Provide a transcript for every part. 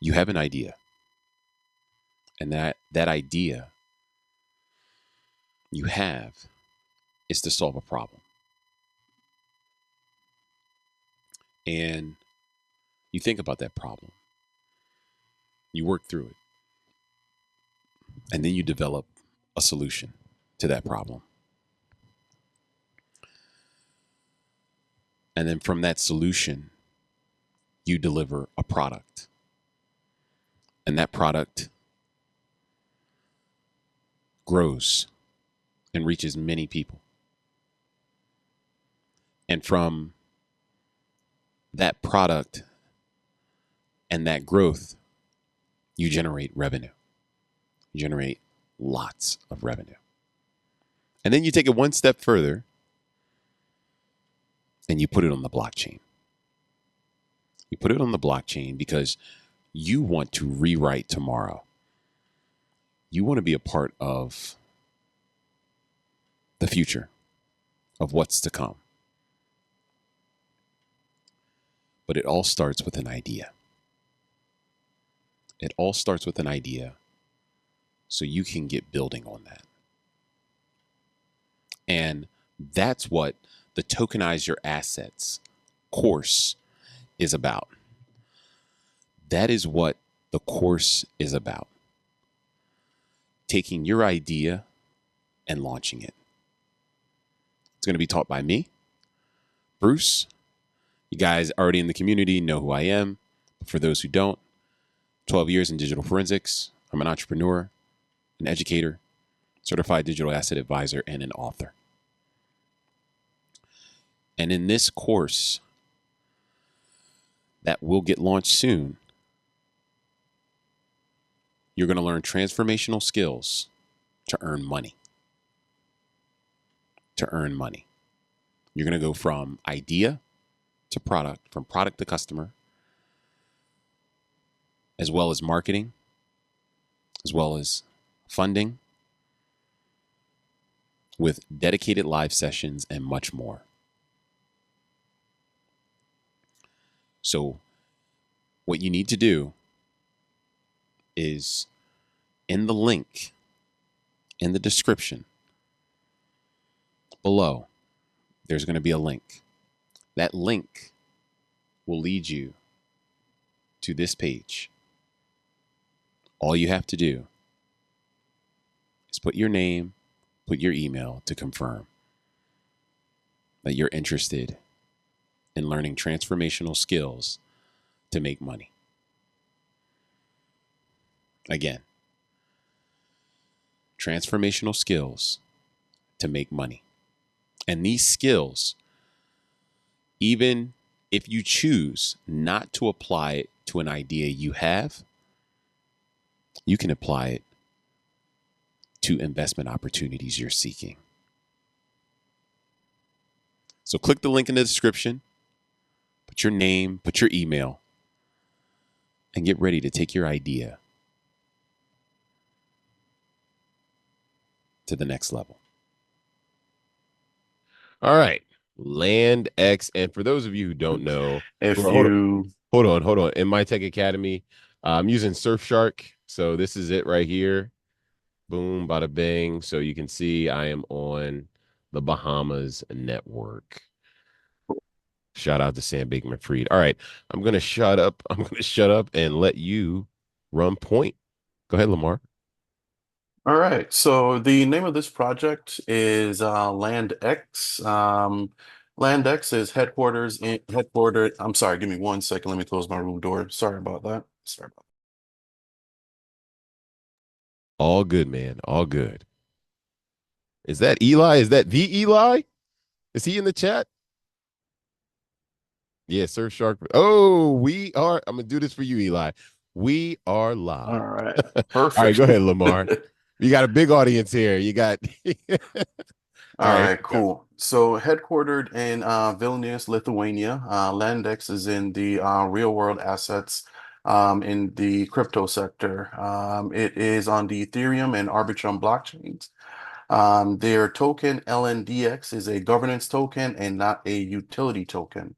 You have an idea, and that idea you have is to solve a problem. And you think about that problem, you work through it, and then you develop a solution to that problem. And then from that solution, you deliver a product. And that product grows and reaches many people. And from that product and that growth, you generate revenue. You generate lots of revenue. And then you take it one step further and you put it on the blockchain. You put it on the blockchain because you want to rewrite tomorrow. You want to be a part of the future, of what's to come. But it all starts with an idea. It all starts with an idea so you can get building on that. And that's what the Tokenize Your Assets course is about. That is what the course is about. Taking your idea and launching it. It's going to be taught by me, Bruce. You guys already in the community know who I am. But for those who don't, 12 years in digital forensics. I'm an entrepreneur, an educator, certified digital asset advisor, and an author. And in this course that will get launched soon, you're going to learn transformational skills to earn money. To earn money. You're going to go from idea to product, from product to customer, as well as marketing, as well as funding, with dedicated live sessions and much more. So what you need to do is in the link in the description below, there's going to be a link. That link will lead you to this page. All you have to do is put your name, put your email to confirm that you're interested in learning transformational skills to make money. Again, transformational skills to make money. And these skills, even if you choose not to apply it to an idea you have, you can apply it to investment opportunities you're seeking. So click the link in the description, put your name, put your email, and get ready to take your idea to the next level. All right. Land X. And for those of you who don't know, hold on. In My Tech Academy, I'm using Surfshark. So this is it right here. Boom, bada bang. So you can see I am on the Bahamas network. Shout out to Sam Bankman-Fried. All right. I'm going to shut up. And let you run point. Go ahead, Lamar. All right. So the name of this project is LandX. LandX is headquartered. I'm sorry. Give me 1 second. Let me close my room door. Sorry about that. All good, man. All good. Is that Eli? Is that the Eli? Is he in the chat? Yeah, Surfshark. Oh, we are. I'm going to do this for you, Eli. We are live. All right. Perfect. All right, go ahead, Lamar. You got a big audience here. You got. All right, cool. So headquartered in Vilnius, Lithuania, LandX is in the real world assets in the crypto sector. It is on the Ethereum and Arbitrum blockchains. Their token LNDX is a governance token and not a utility token.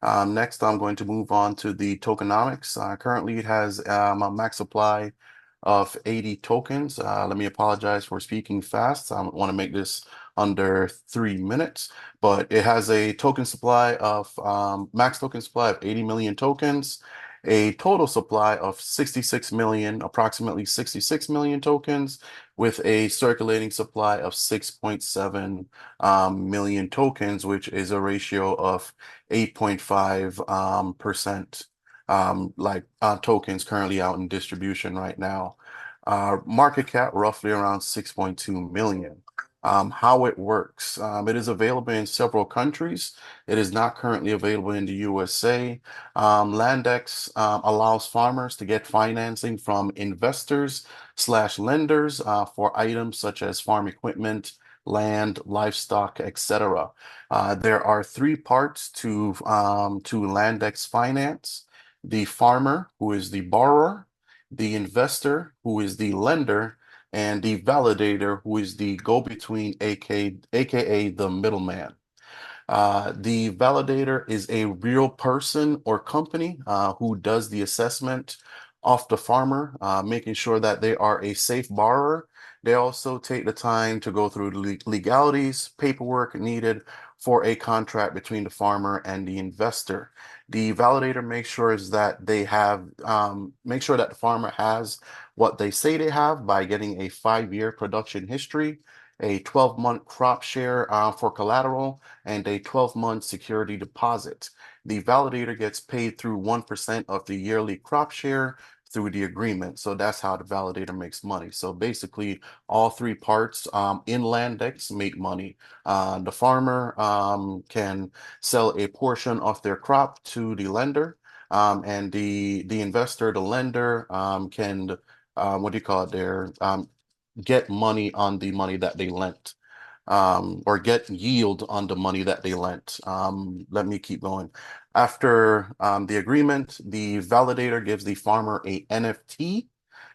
Next, I'm going to move on to the tokenomics. Currently, it has a max supply of 80 tokens. Let me apologize for speaking fast. I want to make this under 3 minutes, but it has a token supply of max token supply of 80 million tokens, a total supply of 66 million, approximately 66 million tokens, with a circulating supply of 6.7 million tokens, which is a ratio of 8.5 percent tokens currently out in distribution right now. Market cap roughly around 6.2 million. How it works. It is available in several countries. It is not currently available in the USA. Landex allows farmers to get financing from investors slash lenders for items such as farm equipment, land, livestock, etc. There are three parts to Landex finance: the farmer, who is the borrower, the investor, who is the lender, and the validator, who is the go-between, aka the middleman. The validator is a real person or company who does the assessment of the farmer, making sure that they are a safe borrower. They also take the time to go through the legalities, paperwork needed for a contract between the farmer and the investor. The validator makes sure that make sure that the farmer has what they say they have by getting a 5-year production history, a 12-month crop share for collateral, and a 12-month security deposit. The validator gets paid through 1% of the yearly crop share through the agreement. So that's how the validator makes money. So basically, all three parts in Landex make money. The farmer can sell a portion of their crop to the lender, and the investor, the lender, can what do you call it there? Get money on the money that they lent, or get yield on the money that they lent. Let me keep going. After the agreement, the validator gives the farmer a NFT.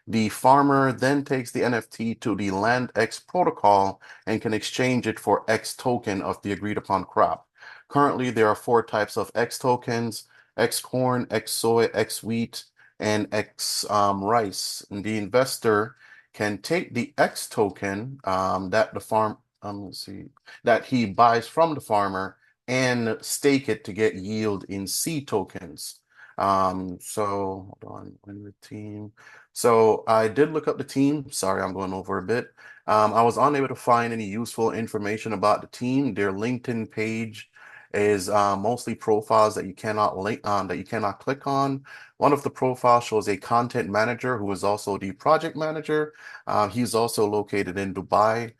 The farmer then takes the NFT to the LandX protocol and can exchange it for X token of the agreed upon crop. Currently, there are four types of X tokens: X corn, X soy, X wheat, and X rice. And the investor can take the X token that the farm let's see, that he buys from the farmer and stake it to get yield in C tokens. So hold on, when the team. So I did look up the team. Sorry, I'm going over a bit. I was unable to find any useful information about the team. Their LinkedIn page is mostly profiles that you cannot click on. One of the profiles shows a content manager who is also the project manager. He's also located in Dubai.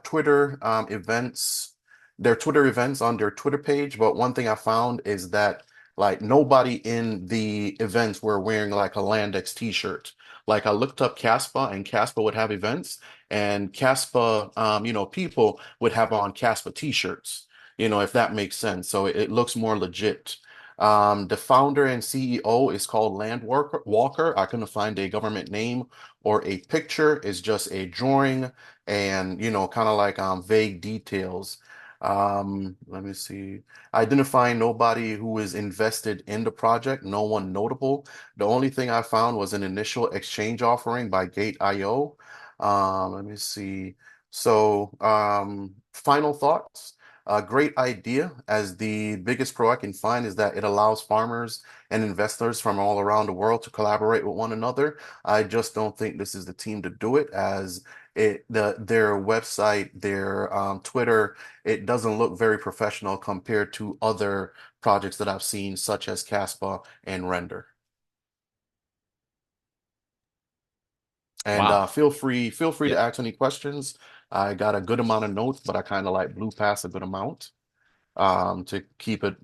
Twitter events, their Twitter events on their Twitter page. But one thing I found is that like nobody in the events were wearing like a Landex t-shirt. Like I looked up Caspa, and Caspa would have events, and Caspa, people would have on Caspa t-shirts, if that makes sense. So it looks more legit. The founder and CEO is called Walker. I couldn't find a government name or a picture. It's just a drawing and, kind of like vague details. Let me see. I didn't find nobody who is invested in the project, no one notable. The only thing I found was an initial exchange offering by Gate.io. Let me see. So, final thoughts. A great idea, as the biggest pro I can find is that it allows farmers and investors from all around the world to collaborate with one another. I just don't think this is the team to do it, as their website, their Twitter, it doesn't look very professional compared to other projects that I've seen, such as Caspa and Render. And Wow. feel free Yeah. to ask any questions. I got a good amount of notes, but I kind of like blew past a good amount to keep it,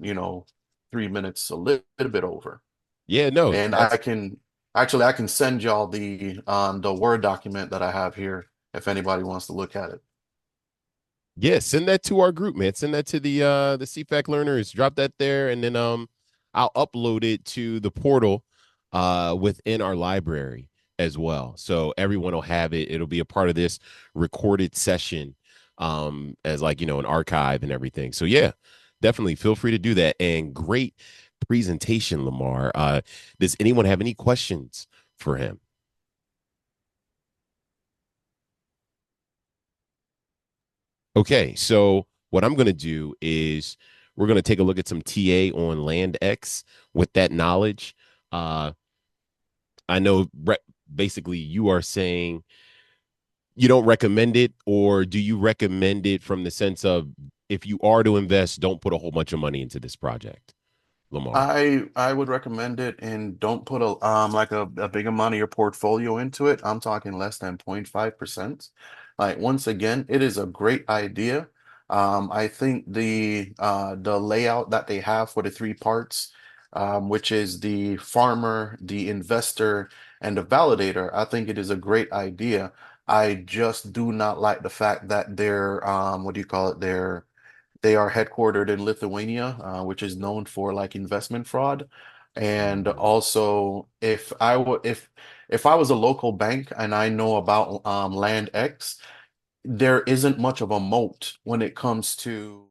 3 minutes, a little bit over. Yeah, no, And that's I can send y'all the Word document that I have here if anybody wants to look at it. yeah, send that to our group, man. Send that to the CFAC learners. Drop that there, and then I'll upload it to the portal within our library as well. So everyone will have it. It'll be a part of this recorded session as like, an archive and everything. So yeah, definitely feel free to do that. And great presentation, Lamar. Does anyone have any questions for him? Okay, so what I'm going to do is we're going to take a look at some TA on LandX with that knowledge. Uh, I know basically you are saying you don't recommend it, or do you recommend it from the sense of if you are to invest, don't put a whole bunch of money into this project, Lamar? I would recommend it, and don't put a big amount of your portfolio into it. I'm talking less than 0.5%. Like, once again, it is a great idea. I think the layout that they have for the three parts, which is the farmer, the investor, and the validator, I think it is a great idea. I just do not like the fact that they're what do you call it? They are headquartered in Lithuania, which is known for like investment fraud. And Mhm. also, if I was a local bank and I know about Land X, there isn't much of a moat when it comes to